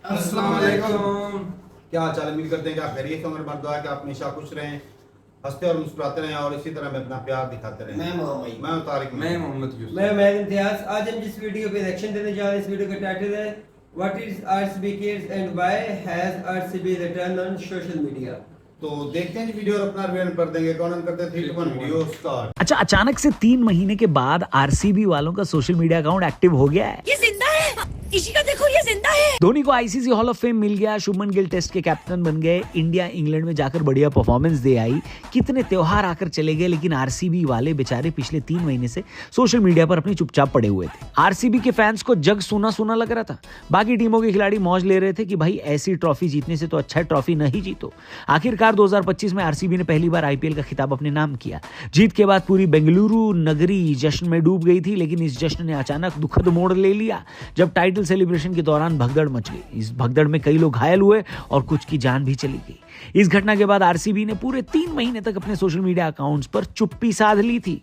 अस्सलाम वालेकुम। क्या हाल चाल है? उम्मीद करते हैं कि आप खैरियत से होंगे। हमारी दुआ है कि आप हमेशा खुश रहें, हंसते और मुस्कुराते रहें और इसी तरह में अपना प्यार दिखाते रहें। मैं तारिक, मैं मोहम्मद यूसुफ। मैं इम्तियाज। आज हम जिस वीडियो पे रिएक्शन देने जा रहे हैं, इस वीडियो का टाइटल है what is RCB cares and why has RCB return on social media. तो देखते हैं जी वीडियो और अपना रिव्यू कर देंगे। कौन करते हैं 3 2 1 वीडियो स्टार्ट। अच्छा, अचानक से 3 महीने के बाद आरसीबी वालों का सोशल मीडिया अकाउंट एक्टिव हो गया है। ये जिंदा है, इसी का देखो ये जिंदा है। धोनी को आईसीसी हॉल ऑफ फेम मिल गया, शुभमन गिल टेस्ट के कैप्टन बन गए, इंडिया इंग्लैंड में जाकर बढ़िया परफॉर्मेंस दे आई, कितने त्योहार आकर चले गए, लेकिन आरसीबी वाले बेचारे पिछले 3 महीने से सोशल मीडिया पर अपनी चुपचाप पड़े हुए थे। आरसीबी के फैंस को जग सुना सुना लग रहा था। बाकी टीमों के खिलाड़ी मौज ले रहे थे कि भाई ऐसी ट्रॉफी जीतने से तो अच्छा है ट्रॉफी नहीं जीतो। आखिरकार 2025 में आरसीबी ने पहली बार आईपीएल का खिताब अपने नाम किया। जीत के बाद पूरी बेंगलुरु नगरी जश्न में डूब गई थी, लेकिन इस जश्न ने अचानक दुखद मोड़ ले लिया जब टाइटल सेलिब्रेशन के दौरान भगदड़ मच गई। इस भगदड़ में कई लोग घायल हुए और कुछ की जान भी चली गई। इस घटना के बाद आरसीबी ने पूरे 3 महीने तक अपने सोशल मीडिया अकाउंट्स पर चुप्पी साध ली थी।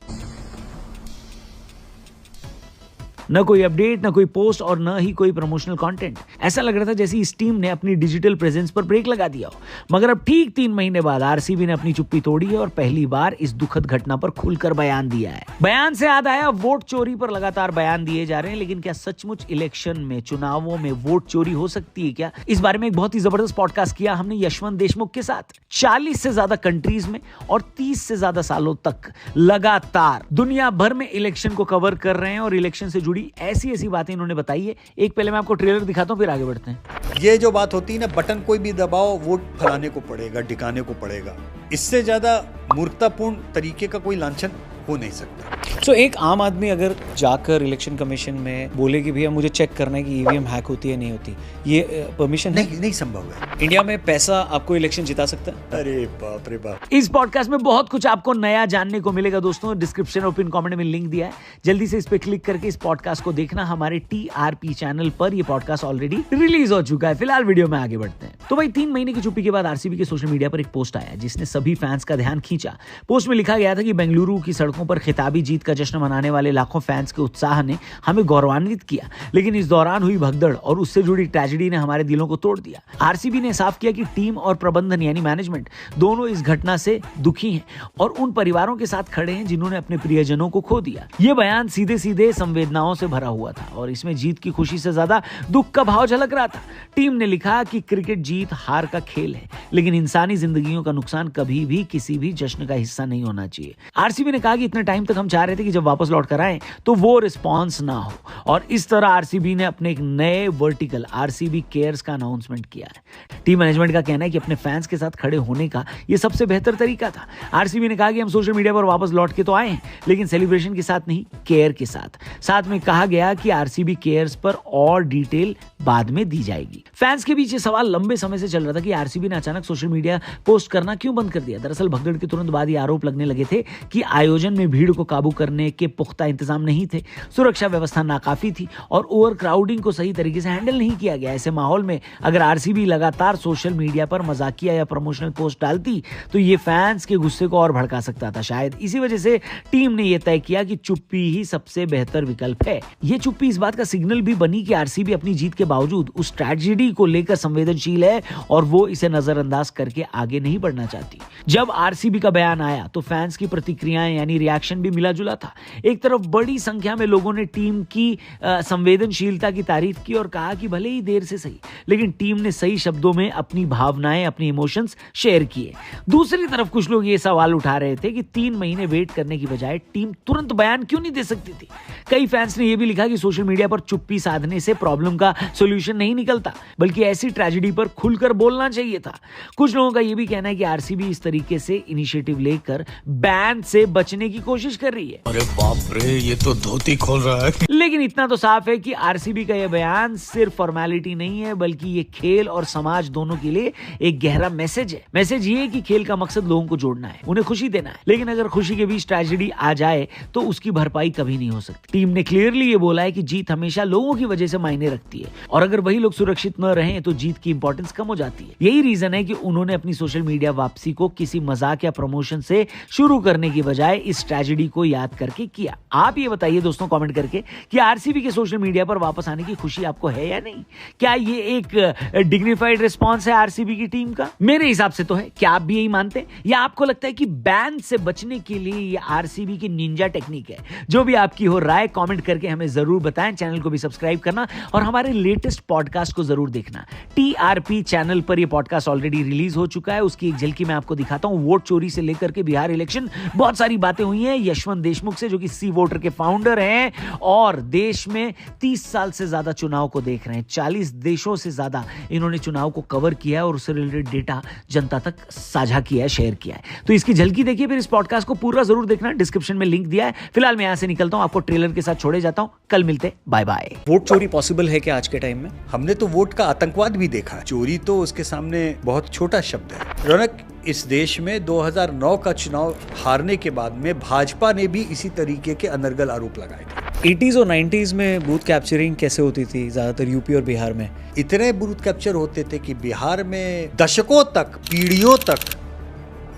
न कोई अपडेट, न कोई पोस्ट और न ही कोई प्रमोशनल कंटेंट। ऐसा लग रहा था जैसे इस टीम ने अपनी डिजिटल प्रेजेंस पर ब्रेक लगा दिया हो। मगर अब ठीक 3 महीने बाद आरसीबी ने अपनी चुप्पी तोड़ी है और पहली बार इस दुखद घटना पर खुलकर बयान दिया है। बयान से याद आया, वोट चोरी पर लगातार बयान दिए जा रहे हैं, लेकिन क्या सचमुच इलेक्शन में, चुनावों में वोट चोरी हो सकती है क्या? इस बारे में एक बहुत ही जबरदस्त पॉडकास्ट किया हमने यशवंत देशमुख के साथ। 40 से ज्यादा कंट्रीज में और 30 से ज्यादा सालों तक लगातार दुनिया भर में इलेक्शन को कवर कर रहे हैं और इलेक्शन से जुड़ी ऐसी ऐसी बातें इन्होंने बताई है। एक पहले मैं आपको ट्रेलर दिखाता हूं, फिर आगे बढ़ते हैं। ये जो बात होती है ना, बटन कोई भी दबाओ वोट फलाने को पड़ेगा, टिकाने को पड़ेगा, इससे ज्यादा मूर्खतापूर्ण तरीके का कोई लांछन हो नहीं सकता। तो एक आम आदमी अगर जाकर इलेक्शन कमीशन में बोले कि भैया मुझे चेक करना है कि ईवीएम हैक होती है नहीं होती, ये परमिशन नहीं संभव है। इंडिया में पैसा आपको इलेक्शन जिता सकता है? अरे बाप रे बाप। इस पॉडकास्ट में बहुत कुछ आपको नया जानने को मिलेगा दोस्तों। डिस्क्रिप्शन और पिन कमेंट में लिंक दिया है, जल्दी से इस पे क्लिक करके इस पॉडकास्ट को देखना। हमारे टीआरपी चैनल पर ये पॉडकास्ट ऑलरेडी रिलीज हो चुका है। फिलहाल वीडियो में आगे बढ़ते हैं। तो भाई 3 महीने की चुप्पी के बाद आरसीबी के सोशल मीडिया पर एक पोस्ट आया जिसने सभी फैंस का ध्यान खींचा। पोस्ट में लिखा गया था कि बेंगलुरु की सड़कों पर खिताबी जीत का जश्न मनाने वाले लाखों फैंस के उत्साह ने हमें गौरवान्वित किया, लेकिन इस दौरान हुई भगदड़ और उससे जुड़ी ट्रेजेडी ने हमारे दिलों को तोड़ दिया। आरसीबी ने साफ किया कि टीम और प्रबंधन यानी मैनेजमेंट दोनों इस घटना से दुखी हैं और उन परिवारों के साथ खड़े हैं जिन्होंने अपने प्रियजनों को खो दिया। यह बयान सीधे सीधे संवेदनाओं से भरा हुआ था और इसमें जीत की खुशी से ज्यादा दुख का भाव झलक रहा था। टीम ने लिखा कि क्रिकेट जीत हार का खेल है, लेकिन इंसानी जिंदगियों का नुकसान कभी भी किसी भी जश्न का हिस्सा नहीं होना चाहिए। आरसीबी ने कहा कि इतने टाइम तक हम चाह रहे थे कि जब वापस लौट कर आए तो वो रिस्पॉन्स ना हो, और इस तरह आरसीबी ने अपने एक नए वर्टिकल आरसीबी केयर्स का अनाउंसमेंट किया है। टीम मैनेजमेंट का कहना है कि अपने फैंस के साथ खड़े होने का यह सबसे बेहतर तरीका था। आरसीबी ने कहा कि हम सोशल मीडिया पर वापस लौट के तो आए हैं, लेकिन सेलिब्रेशन के साथ नहीं, केयर के साथ। साथ में कहा गया कि आरसीबी केयर्स पर और डिटेल बाद में दी जाएगी। फैंस के बीच ये सवाल लंबे समय से चल रहा था कि आरसीबी ने अचानक सोशल मीडिया पोस्ट करना क्यों बंद कर दिया। दरअसल भगदड़ के तुरंत बाद ये आरोप लगने लगे थे कि आयोजन में भीड़ को काबू करने के पुख्ता इंतजाम नहीं थे, सुरक्षा व्यवस्था नाकाफी थी और ओवर क्राउडिंग को सही तरीके से हैंडल नहीं किया गया। ऐसे माहौल में अगर आरसीबी लगातार सोशल मीडिया पर मजाकिया या प्रमोशनल पोस्ट डालती तो ये फैंस के गुस्से को और भड़का सकता था। शायद इसी वजह से टीम ने यह तय किया कि चुप्पी ही सबसे बेहतर विकल्प है। यह चुप्पी इस बात का सिग्नल भी बनी कि आरसीबी अपनी जीत के बावजूद उस ट्रेजेडी को लेकर संवेदनशील है और वो इसे नजरअंदाज करके आगे नहीं बढ़ना चाहती। जब आरसीबी का बयान आया तो फैंस की प्रतिक्रियाएं यानी रिएक्शन भी मिला जुला था। एक तरफ बड़ी संख्या में लोगों ने टीम की संवेदनशीलता की तारीफ की और कहा कि भले ही देर से सही, लेकिन टीम ने सही शब्दों में अपनी भावनाएं, अपनी इमोशंस शेयर किए। दूसरी तरफ कुछ लोग ये सवाल उठा रहे थे कि 3 महीने वेट करने की बजाय टीम तुरंत बयान क्यों नहीं दे सकती थी। कई फैंस ने यह भी लिखा कि सोशल मीडिया पर चुप्पी साधने से प्रॉब्लम का सॉल्यूशन नहीं निकलता, बल्कि ऐसी ट्रेजेडी पर खुलकर बोलना चाहिए था। कुछ लोगों का यह भी कहना है कि आरसीबी इस तरीके से इनिशिएटिव लेकर बैन से बचने की कोशिश कर रही है। अरे बाप रे, ये तो धोती खोल रहा है। लेकिन इतना तो साफ है कि आरसीबी का यह बयान सिर्फ फॉर्मेलिटी नहीं है, बल्कि ये खेल और समाज दोनों के लिए एक गहरा मैसेज है। मैसेज ये है कि खेल का मकसद लोगों को जोड़ना है, उन्हें खुशी देना है, लेकिन अगर खुशी के बीच ट्रेजेडी आ जाए तो उसकी भरपाई कभी नहीं हो सकती। टीम ने क्लियरली ये बोला है कि जीत हमेशा लोगों की वजह से मायने रखती है और अगर वही लोग सुरक्षित न रहे तो जीत की इंपॉर्टेंस कम हो जाती है। यही रीजन है कि उन्होंने अपनी सोशल मीडिया वापसी को किसी मजाक या प्रमोशन से शुरू करने की बजाय इस ट्रेजेडी को याद करके किया। आप ये बताइए दोस्तों कमेंट करके कि आरसीबी के सोशल मीडिया पर वापस आने की खुशी आपको है या नहीं? क्या ये एक डिग्निफाइड रिस्पॉन्स है आरसीबी की टीम का? मेरे हिसाब से तो है। क्या आप भी यही मानते हैं, या आपको लगता है कि बैन से बचने के लिए ये आरसीबी की निंजा टेक्निक है? जो भी आपकी हो राय कमेंट करके हमें जरूर बताएं। चैनल को भी सब्सक्राइब करना और हमारे लेटेस्ट पॉडकास्ट को जरूर देखना। टीआरपी चैनल पर ये पॉडकास्ट ऑलरेडी रिलीज हो चुका है, उसकी एक झलकी मैं आपको दिखाता हूं। वोट चोरी से लेकर के बिहार इलेक्शन, बहुत सारी बातें हुई हैं यशवंत देशमुख से, जो कि सी वोटर के फाउंडर हैं और देश में 30 साल से ज्यादा चुनाव को देख रहे हैं। 40 देशों से ज्यादा इन्होंने चुनाव को कवर किया है और उससे रिलेटेड डेटा जनता तक साझा किया है, शेयर किया है। तो इसकी झलकी देखिए, फिर इस पॉडकास्ट को पूरा जरूर देखना, डिस्क्रिप्शन में लिंक दिया है। फिलहाल मैं यहां से निकलता हूं, आपको ट्रेलर के साथ छोड़े जाता हूं। कल मिलते, बाय बाय। वोट चोरी पॉसिबल है क्या आज के टाइम में? हमने तो वोट का आतंकवाद भी देखा है। चोरी तो उसके सामने बहुत छोटा शब्द है। रौनक, इस देश में 2009 का चुनाव हारने के बाद में भाजपा ने भी इसी तरीके के अनर्गल आरोप लगाए थे। 80s और 90s में बूथ कैप्चरिंग कैसे होती थी ज्यादातर यूपी और बिहार में? इतने बूथ कैप्चर होते थे कि बिहार में दशकों तक, पीढ़ियों तक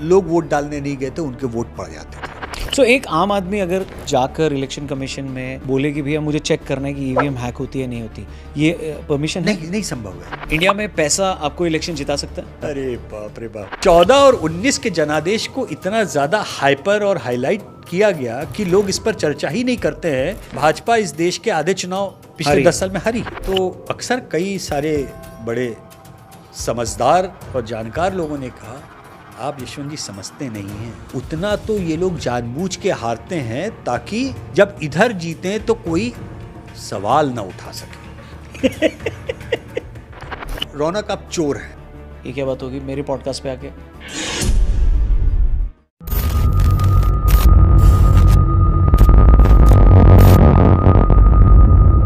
लोग वोट डालने नहीं गए थे, उनके वोट पड़ जाते थे। सो एक आम आदमी अगर जाकर इलेक्शन कमीशन में बोले कि भैया मुझे चेक करना है कि ईवीएम हैक होती है नहीं होती, ये परमिशन नहीं संभव है। इंडिया में पैसा आपको इलेक्शन जिता सकता है? अरे बाप रे बाप। 14 और 19 के जनादेश को इतना ज्यादा हाइपर और हाईलाइट किया गया कि लोग इस पर चर्चा ही नहीं करते हैं। भाजपा इस देश के आधे चुनाव पिछले 10 साल में हारी। तो अक्सर कई सारे बड़े समझदार और जानकार लोगों ने कहा, आप यशवंत जी समझते नहीं हैं, उतना तो ये लोग जानबूझ के हारते हैं ताकि जब इधर जीते तो कोई सवाल ना उठा सके। रौनक, आप चोर हैं। ये क्या बात होगी मेरे पॉडकास्ट पे आके?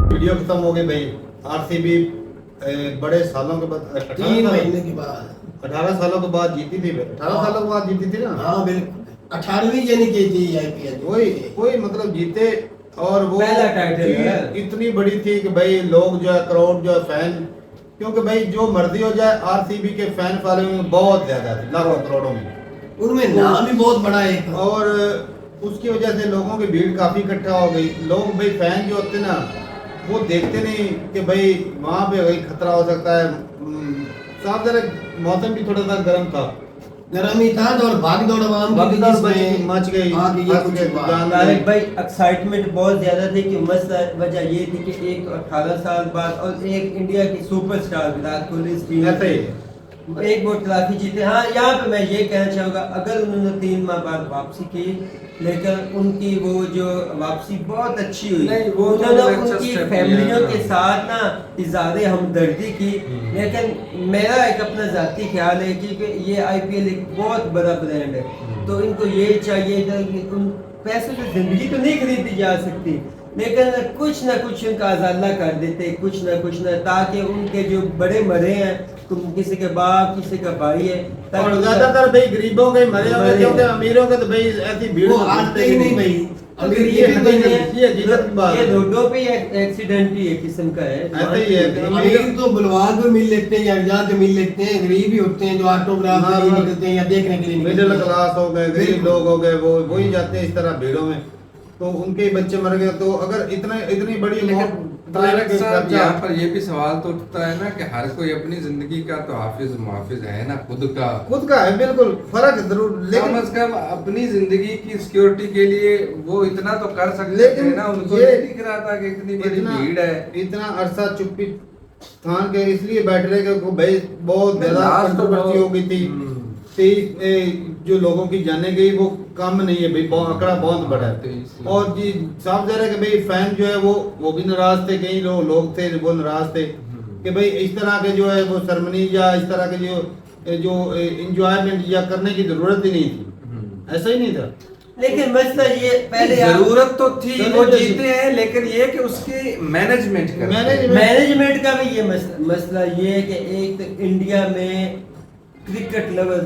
वीडियो खत्म हो गई भाई। आरसीबी बड़े सालों के बाद 3 महीने के बाद 18 सालों के बाद जीती थी। 18 सालों के बाद जीती थी ना? हाँ बिल्कुल, 18वीं यानी की थी आईपीएल। कोई मतलब जीते, और वो पहला टाइटल है। इतनी बड़ी थी कि भाई लोग जो है, करोड़ जो है फैन, क्योंकि भाई जो मर्जी हो जाए आरसीबी के फैन फॉलोइंग बहुत ज्यादा थी, लाखों करोड़ों में, उनमें नाम भी बहुत बड़ा है। और उसकी वजह से लोगों की भीड़ काफी इकट्ठा हो गई। लोग भाई फैन जो होते ना, वो देखते नहीं कि भाई वहाँ पे भाई खतरा हो सकता है। साफ जरा मौसम भी थोड़ा सा गर्म था, गर्म ही था, और भाग दौड़ आवाम की मच गई। तारिक भाई एक्साइटमेंट बहुत ज्यादा थी कि मसला वजह ये थी कि एक 18 साल बाद और एक इंडिया की सुपरस्टार विराट कोहली एक वोट तलाफी जीते। हाँ, यहाँ पे मैं ये कहना चाहूँगा, अगर उन्होंने 3 माह बाद वापसी की, लेकिन उनकी वो जो वापसी बहुत अच्छी हुई, उन्होंने उनकी फैमिलियों के साथ ना इज़हार हमदर्दी की। लेकिन मेरा एक अपना ज़ाती ख्याल है कि ये आईपीएल एक बहुत बड़ा ब्रांड है, तो इनको ये चाहिए था कि उन पैसों से ज़िंदगी तो नहीं खरीदी जा सकती, लेकिन कुछ ना कुछ उनका अजाला कर देते, कुछ ना ताकि उनके जो बड़े मरे हैं, तो किसी के बाप किसी का भाई है, और ज्यादातर भाई गरीबों के मरे होंगे, क्योंकि अमीरों के तो भाई ऐसी भीड़ आते ही नहीं भाई। अमीर ये रोडों पे एक्सीडेंट ही एक किस्म का है। ऐसे ही है। अमीर तो बुलवान पे मिल लेते हैं या एग्जाम पे मिल लेते हैं, गरीब ही होते हैं जो ऑटोग्राफ के लिए निकलते हैं या देखने के लिए। मिडिल क्लास हो गए, गरीब लोग हो गए, वो वही जाते हैं इस तरह भीड़ों में, तो उनके बच्चे मर गए। तो अगर इतनी बड़ी यहाँ पर ये भी सवाल तो उठता है ना कि हर कोई अपनी जिंदगी का तो हाफिज मुहाफिज है ना, खुद का है, बिल्कुल फर्क जरूर, लेकिन कम से कम अपनी जिंदगी की सिक्योरिटी के लिए वो इतना तो कर सकते हैं ना। उनको ये दिख रहा था कि इतनी बड़ी भीड़ है, इतना अरसा चुप्पी थान के इसलिए बैठ रहे कि भाई बहुत ज्यादा कंट्रोवर्सी हो गई थी। जो लोगों की जाने गई वो कम नहीं है भाई, आंकड़ा बहुत बड़ा है। और जी साफ जा रहा है कि भाई फैन जो है वो भी नाराज थे, कई लोग थे वो नाराज थे कि भाई इस तरह के जो है वो सरमनी या इस तरह के जो इंजॉयमेंट या करने की जरूरत ही नहीं थी, ऐसा ही नहीं था। लेकिन मसला ये पहले जरूरत तो थी, वो जीते हैं, लेकिन ये कि उसकी मैनेजमेंट का भी ये मसला ये है कि एक तो इंडिया में क्रिकेट लेवल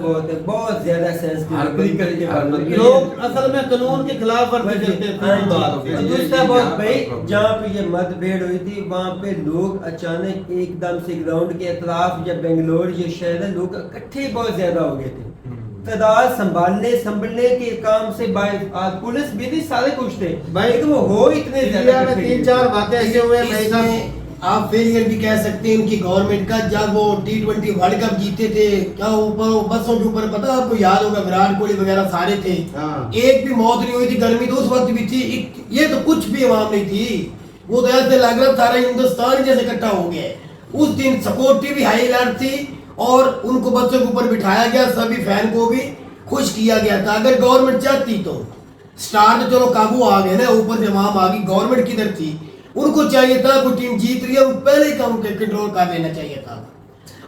बहुत ज्यादा सेंसिटिव क्रिकेट के बारे में लोग असल में कानून के खिलाफ वर्जी करते थे। दूसरा बात भाई, जहाँ पे ये मतभेद हुई थी वहाँ पे लोग अचानक एकदम से ग्राउंड के अतराफ या बेंगलोर ये शहर लोग इकट्ठे बहुत ज्यादा हो गए थे। इक़्तिदार संभलने के काम से पुलिस भी थी, सारे कुछ थे भाई, लेकिन वो हो इतने इंडिया में 3-4 बातें ऐसे हुए भाई साहब। इसमें आप फेलियर भी कह सकते हैं उनकी गवर्नमेंट का। जब वो T20 वर्ल्ड कप जीते थे, क्या ऊपर बसों के ऊपर, पता आपको याद होगा, विराट कोहली वगैरह सारे थे, हाँ। एक भी मौत नहीं हुई थी। गर्मी तो उस वक्त भी थी, ये तो कुछ भी अवाम नहीं थी, वो तो ऐसे लग रहा सारा हिंदुस्तान जैसे इकट्ठा हो गया है। उस दिन सिक्योरिटी भी हाई अलर्ट थी और उनको बच्चों के ऊपर बिठाया गया, सभी फैन को भी खुश किया गया था। अगर गवर्नमेंट चाहती तो स्टार तो चलो काबू आ गए ना, ऊपर से अवाम आ गई, गवर्नमेंट किधर थी? उनको चाहिए था कोई टीम जीत रही है, वो पहले ही काम कंट्रोल कर लेना चाहिए था।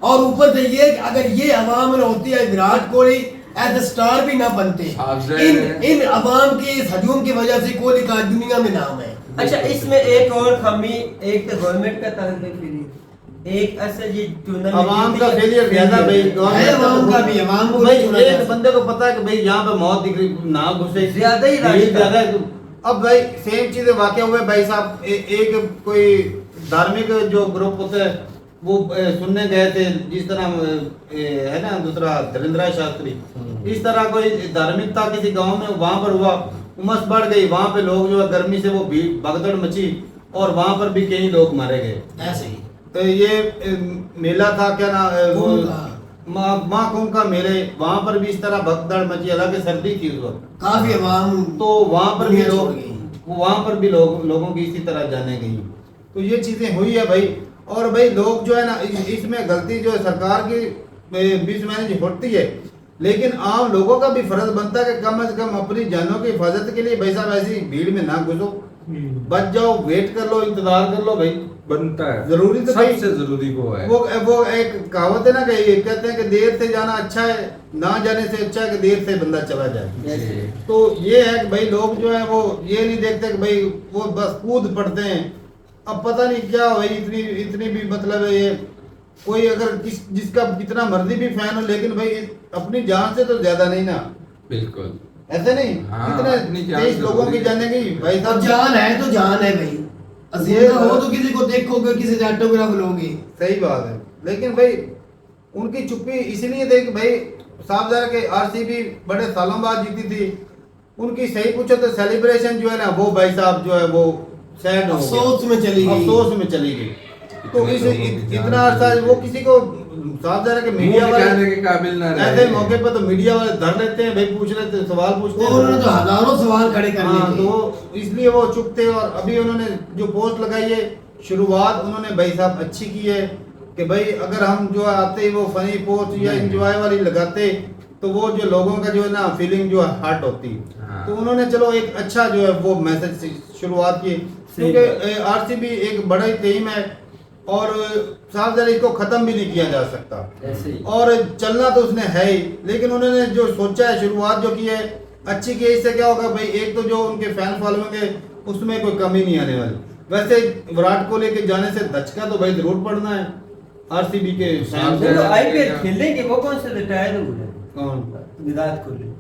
और ऊपर से ये अगर ये अवाम में होती है, Virat Kohli as a star भी ना बनते, इन अवाम के इस हजूम की वजह से कोहली का दुनिया में नाम है। अच्छा, इसमें एक और खामी, एक तो गवर्नमेंट का ताल्लुक, एक असर ये टूर्नामेंट अवाम का फेलियर ज्यादा भाई, अवाम का भी, अवाम को भाई चुना एक जाए। बंदे को पता है कि भाई यहाँ पे मौत दिख रही, ना घुसे ज्यादा ही भीड़ रास्ता। ज्यादा है। अब भाई सेम चीजें वाकई हुए भाई साहब। एक कोई धार्मिक जो ग्रुप होता है वो सुनने गए थे, जिस तरह है ना दूसरा धीरेन्द्र शास्त्री, इस तरह कोई धार्मिकता किसी गांव में वहां पर हुआ, उमस बढ़ गई, वहां पे लोग जो है गर्मी से वो भीड़ भगदड़ मची और वहां पर भी कई लोग मारे गए। ऐसे ही तो ये मेला था क्या ना, माँ कुंभ का मेले, वहां पर भी इस तरह भगदड़ मची, हालांकि सर्दी थी उस वक्त, काफी अवाम तो वहां पर भी दुनिया लोग छोड़ गई। वहां पर भी लोगों की इसी तरह जाने गई। तो ये चीजें हुई है भाई। और भाई लोग जो है ना, इसमें गलती जो है सरकार की मिसमैनेज होती है, लेकिन आम लोगों का भी फर्ज बनता है कि कम से कम अपनी जानों की हिफाजत के लिए भाई साहब ऐसी भीड़ में ना घुसो, बच जाओ, वेट कर लो, इंतजार कर लो भाई, बनता है जरूरी तो भाई सबसे जरूरी वो है। वो एक कहावत है ना कि ये कहते हैं कि देर से जाना अच्छा है, ना जाने से अच्छा है कि देर से बंदा चला जाए। तो ये है कि भाई लोग जो है वो ये नहीं देखते कि भाई वो बस कूद पड़ते हैं। अब पता नहीं क्या भाई, इतनी भी मतलब है ये, कोई अगर जिसका कितना मर्जी भी फैन हो, लेकिन भाई अपनी जान से तो ज्यादा नहीं ना, बिल्कुल ऐसे नहीं। हाँ, अपनी इतने जान 23 लोगों की जरूरी है। जाने गई भाई अब साहब। जान है तो जान है भाई, जिंदा हो तो किसी को देखोगे, किसी से ऑटोग्राफ लोगे। सही बात है, लेकिन भाई उनकी चुप्पी इसलिए थी कि भाई साफ जा के आरसीबी बड़े सालों बाद जीती थी, उनकी सही पूछो तो सेलिब्रेशन जो है ना वो भाई साहब जो है वो सैड हो गया, अफसोस में चली गई। अफसोस में चली गई। तो इस इतना अरसा वो किसी को साफ जा के मीडिया मुंह दिखाने के काबिल ना रहे। ऐसे मौके पर तो मीडिया वाले धर लेते हैं भाई, पूछ लेते हैं, सवाल पूछते हैं। उन्होंने तो हजारों सवाल खड़े कर हाँ, लिए थे। तो इसलिए वो चुप थे। और अभी उन्होंने जो पोस्ट लगाई है, शुरुआत उन्होंने भाई साहब अच्छी की है कि भाई अगर हम जो आते ही वो फनी पोस्ट या एंजॉय वाली लगाते तो वो जो लोगों का जो है ना फीलिंग जो हर्ट होती। हाँ। तो उन्होंने चलो एक अच्छा जो है वो मैसेज से शुरुआत की, क्योंकि आरसीबी एक बड़ा ही टीम है और साफ जाहिर इसको खत्म भी नहीं किया जा सकता, और चलना तो उसने है ही। लेकिन उन्होंने जो सोचा है, शुरुआत जो की है अच्छी की है। इससे क्या होगा भाई, एक तो जो उनके फैन फॉलोइंग है उसमें कोई कमी नहीं आने वाली। वैसे विराट कोहली के जाने से धचका तो भाई जरूर पड़ना है आरसीबी के फैन वो तो आईपीएल खेलेंगे, वो कौन से रिटायर हुए? कौन? विराट कोहली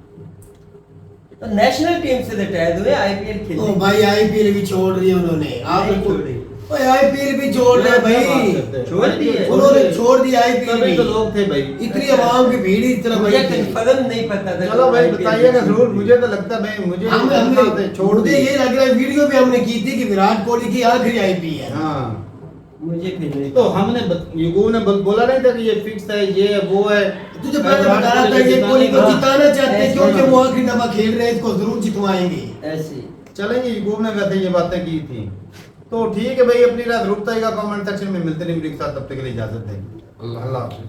तो नेशनल टीम से रिटायर हुए, आईपीएल ओ खेलेंगे। भाई आईपीएल भी छोड़ रही है उन्होंने, आप नहीं छोड़ रही। ओए आईपीएल भी छोड़ रहे हैं भाई, छोड़ दी है। उन्होंने छोड़ दिया आईपीएल तभी भी। तो लोग थे भाई। इतनी आवाम की भीड़ इस तरह मुझे भाई थी। कंफर्म नहीं पता था। चलो भाई बताइएगा जरूर, मुझे तो लगता है भाई, मुझे हमने छोड़ मुझे दी। ये लग रहा है वीडियो भी हमने की थी कि विराट कोहली की आखिरी आईपीएल है। हाँ, मुझे फिर नहीं तो हमने युगो ने बोला नहीं था कि ये फिक्स है, ये है, वो है। तुझे पहले बताया था ये कोहली को जिताना चाहते हैं क्योंकि वो आखिरी दफा खेल रहे हैं, इसको जरूर जितवाएंगे। ऐसे चलेंगे, युगो ने वैसे ये बातें की थी। तो ठीक है भाई, अपनी रात रुकता है कमेंट सेक्शन में, मिलते नहीं के साथ, तब तक के लिए इजाजत देंगे। अल्लाह हाफिज़।